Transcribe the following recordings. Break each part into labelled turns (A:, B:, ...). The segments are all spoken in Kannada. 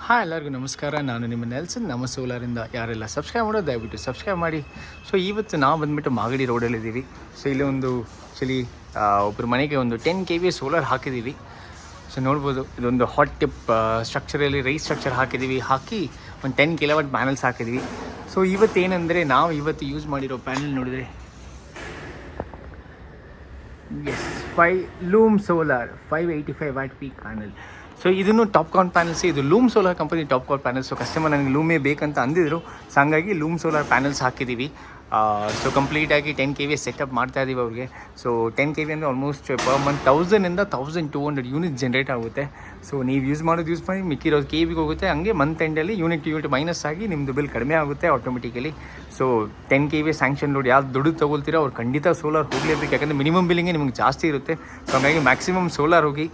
A: ಹಾಯ್ ಎಲ್ಲರಿಗೂ ನಮಸ್ಕಾರ. ನಾನು ನಿಮ್ಮ ನೆಲ್ಸನ್. ನಮ್ಮ ಸೋಲಾರಿಂದ ಯಾರೆಲ್ಲ ಸಬ್ಸ್ಕ್ರೈಬ್ ಮಾಡೋದು ದಯವಿಟ್ಟು ಸಬ್ಸ್ಕ್ರೈಬ್ ಮಾಡಿ. ಸೊ ಇವತ್ತು ನಾವು ಬಂದುಬಿಟ್ಟು ಮಾಗಡಿ ರೋಡಲ್ಲಿದ್ದೀವಿ. ಸೊ ಇಲ್ಲಿ ಒಂದು ಆ್ಯಕ್ಚುಲಿ ಒಬ್ಬರು ಮನೆಗೆ ಒಂದು 10 kV ಸೋಲಾರ್ ಹಾಕಿದ್ದೀವಿ. ಸೊ ನೋಡ್ಬೋದು, ಇದೊಂದು ಹಾಟ್ ಟಿಪ್ ಸ್ಟ್ರಕ್ಚರಲ್ಲಿ ರೈಸ್ ಸ್ಟ್ರಕ್ಚರ್ ಹಾಕಿ ಒಂದು 10 kW ಪ್ಯಾನಲ್ಸ್ ಹಾಕಿದ್ದೀವಿ. ಸೊ ಇವತ್ತೇನೆಂದರೆ ನಾವು ಇವತ್ತು ಯೂಸ್ ಮಾಡಿರೋ ಪ್ಯಾನಲ್ ನೋಡಿದರೆ is Loom Solar 585 watt peak panel. So ಇದನ್ನು ಟಾಪ್ಕಾನ್ ಪ್ಯಾನಲ್ಸ್. ಇದು Loom Solar company TOPCon panels. So customer ನನಗೆ ಲೂಮೇ ಬೇಕಂತ ಅಂದಿದ್ರು. ಸೊ ಹಂಗಾಗಿ ಲೂಮ್ ಸೋಲಾರ್ ಪ್ಯಾನಲ್ಸ್ ಹಾಕಿದ್ದೀವಿ. ಸೊ ಕಂಪ್ಲೀಟಾಗಿ 10 kV ಸೆಟಪ್ ಮಾಡ್ತಾಯಿದ್ದೀವಿ ಅವ್ರಿಗೆ. ಸೊ 10 kV ಅಂದರೆ ಆಲ್ಮೋಸ್ಟ್ ಪರ್ ಮಂತ್ 1000ಇಂದ 1200 ಯೂನಿಟ್ ಜನ್ರೇಟ್ ಆಗುತ್ತೆ. ಸೊ ನೀವು ಯೂಸ್ ಮಾಡಿ ಮಿಕ್ಕಿರೋದು KVಗೆ ಹೋಗುತ್ತೆ. ಹಂಗೆ ಮಂತ್ ಎಂಡಲ್ಲಿ ಯೂನಿಟ್ ಮೈನಸ್ ಆಗಿ ನಿಮ್ಮದು ಬಿಲ್ ಕಡಿಮೆ ಆಗುತ್ತೆ automatically. So 10 kV sanction load ಯಾವ್ದು ದುಡ್ಡು ತೊಗೊಳ್ತೀರೋ ಅವ್ರು ಖಂಡಿತ ಸೋಲಾರ್ ಹೋಗಲೇಬೇಕು. ಯಾಕಂದರೆ ಮಿನಿಮಮ್ ಬಿಲ್ಲಿಂಗೇ ನಿಮ್ಗೆ ಜಾಸ್ತಿ ಇರುತ್ತೆ. ಸೊ ಹಂಗಾಗಿ ಮ್ಯಾಕ್ಸಿಮಮ್ ಸೋಲಾರ್ ಹೋಗಿ.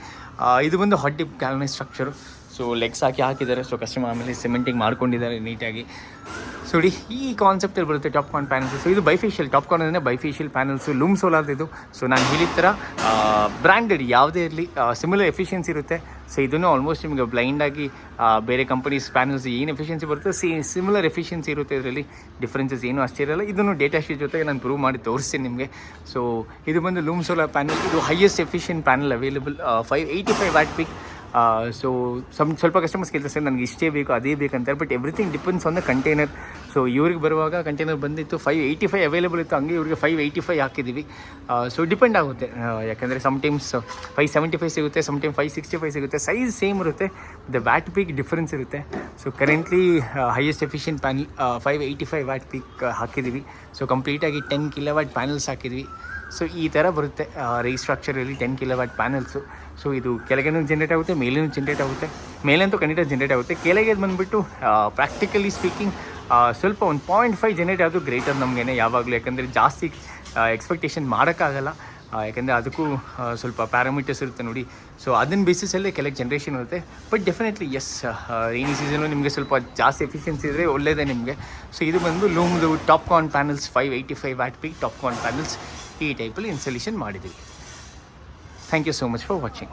A: ಇದು ಬಂದು hot dip galvanise structure. So legs ಹಾಕಿದ್ದಾರೆ. ಸೊ ಕಸ್ಟಮರ್ ಆಮೇಲೆ ಸಿಮೆಂಟಿಂಗ್ ಮಾಡ್ಕೊಂಡಿದ್ದಾರೆ ನೀಟಾಗಿ. ಸೊ ನೋಡಿ, ಈ ಕಾನ್ಸೆಪ್ಟಲ್ಲಿ ಬರುತ್ತೆ ಟಾಪ್ಕಾನ್ ಪ್ಯಾನಲ್ಸ್. ಸೊ ಇದು ಬೈಫೇಶಿಯಲ್, ಟಾಪ್ಕಾನ್ ಅಂದರೆ ಬೈಫೇಶಿಯಲ್ ಪ್ಯಾನಲ್ಸು, ಲೂಮ್ ಸೋಲಾರ್ದು. ಸೊ ನಾನು ಹೇಳಿದ ಥರ ಬ್ರ್ಯಾಂಡೆಡ್ ಯಾವುದೇ ಇರಲಿ ಸಿಮಿಲರ್ ಎಫಿಷಿಯನ್ಸಿ ಇರುತ್ತೆ. ಸೊ ಇದನ್ನು ಆಲ್ಮೋಸ್ಟ್ ನಿಮಗೆ ಬ್ಲೈಂಡಾಗಿ ಬೇರೆ ಕಂಪನೀಸ್ ಪ್ಯಾನಲ್ಸ್ ಏನು ಎಫಿಷಿಯನ್ಸಿ ಬರುತ್ತೆ ಸಿಮಿಲರ್ ಎಫಿಷಿಯನ್ಸಿ ಇರುತ್ತೆ. ಇದರಲ್ಲಿ ಡಿಫ್ರೆನ್ಸಸ್ ಏನೂ ಅಷ್ಟೇ ಇರಲ್ಲ. ಇದನ್ನು ಡೇಟಾ ಶೀಟ್ ಜೊತೆಗೆ ನಾನು ಪ್ರೂವ್ ಮಾಡಿ ತೋರಿಸ್ತೀನಿ ನಿಮಗೆ. ಸೊ ಇದು ಬಂದು ಲೂಮ್ ಸೋಲಾರ್ ಪ್ಯಾನಲ್. ಇದು highest efficient panel available, 585 watt peak. So ಸ್ವಲ್ಪ ಕಸ್ಟಮರ್ಸ್ ಕೇಳ್ತಾರೆ ಸರ್ ನನಗೆ ಇಷ್ಟೇ ಬೇಕು ಅದೇ ಬೇಕಂತಾರೆ. But everything depends on the container. So ಇವ್ರಿಗೆ ಬರುವಾಗ ಕಂಟೈನರ್ ಬಂದಿತ್ತು 585 ಅವೈಲೇಬಲ್ ಇತ್ತು. ಹಂಗೆ ಇವ್ರಿಗೆ 585 ಹಾಕಿದ್ದೀವಿ. ಸೊ ಡಿಪೆಂಡ್ ಆಗುತ್ತೆ, ಯಾಕಂದರೆ ಸಮ್ಟೈಮ್ಸ್ 575 ಸಿಗುತ್ತೆ, ಸಮ್ಟೈಮ್ 565 ಸಿಗುತ್ತೆ. ಸೈಜ್ ಸೇಮ್ ಇರುತ್ತೆ, ದ ವ್ಯಾಟ್ ಪೀಕ್ ಡಿಫ್ರೆನ್ಸ್ ಇರುತ್ತೆ. So currently highest efficient panel 585 watt peak ಹಾಕಿದ್ದೀವಿ. ಸೊ ಕಂಪ್ಲೀಟಾಗಿ 10 kW ಪ್ಯಾನಲ್ಸ್ ಹಾಕಿದ್ವಿ. ಸೊ ಈ ಥರ ಬರುತ್ತೆ ರೈಸ್ ಸ್ಟ್ರಕ್ಚರಲ್ಲಿ 10 kW ಪ್ಯಾನಲ್ಸು. ಸೊ ಇದು ಕೆಳಗೇನೂ ಜನ್ರೇಟ್ ಆಗುತ್ತೆ, ಮೇಲೇನೂ ಜನ್ರೇಟ್ ಆಗುತ್ತೆ. ಮೇಲಂತೂ ಖಂಡಿತ ಜನ್ರೇಟ್ ಆಗುತ್ತೆ. ಕೆಳಗೆ ಬಂದುಬಿಟ್ಟು ಪ್ರಾಕ್ಟಿಕಲಿ ಸ್ಪೀಕಿಂಗ್ ಸ್ವಲ್ಪ ಒಂದು 0.5 ಜನ್ರೇಟ್ ಆದರೂ ಗ್ರೇಟರ್ ನಮಗೇನೆ ಯಾವಾಗಲೂ. ಯಾಕಂದರೆ ಜಾಸ್ತಿ ಎಕ್ಸ್ಪೆಕ್ಟೇಷನ್ ಮಾಡೋಕ್ಕಾಗಲ್ಲ, ಯಾಕೆಂದರೆ ಅದಕ್ಕೂ ಸ್ವಲ್ಪ ಪ್ಯಾರಾಮೀಟರ್ಸ್ ಇರುತ್ತೆ ನೋಡಿ. ಸೊ ಅದನ್ನ ಬೇಸಿಸಲ್ಲೇ ಕೆಳಗೆ ಜನ್ರೇಷನ್ ಇರುತ್ತೆ. But definitely yes, rainy season ನಿಮಗೆ ಸ್ವಲ್ಪ ಜಾಸ್ತಿ ಎಫಿಷಿಯನ್ಸಿ ಇದ್ದರೆ ಒಳ್ಳೆಯದೇ ನಿಮಗೆ. ಸೊ ಇದು ಬಂದು ಲೂಮ್ದು Topcon panels 585 watt peak Topcon panels ಈ ಟೈಪಲ್ಲಿ ಇನ್ಸ್ಟಾಲೇಷನ್ ಮಾಡಿದ್ದೀವಿ. Thank you so much for watching.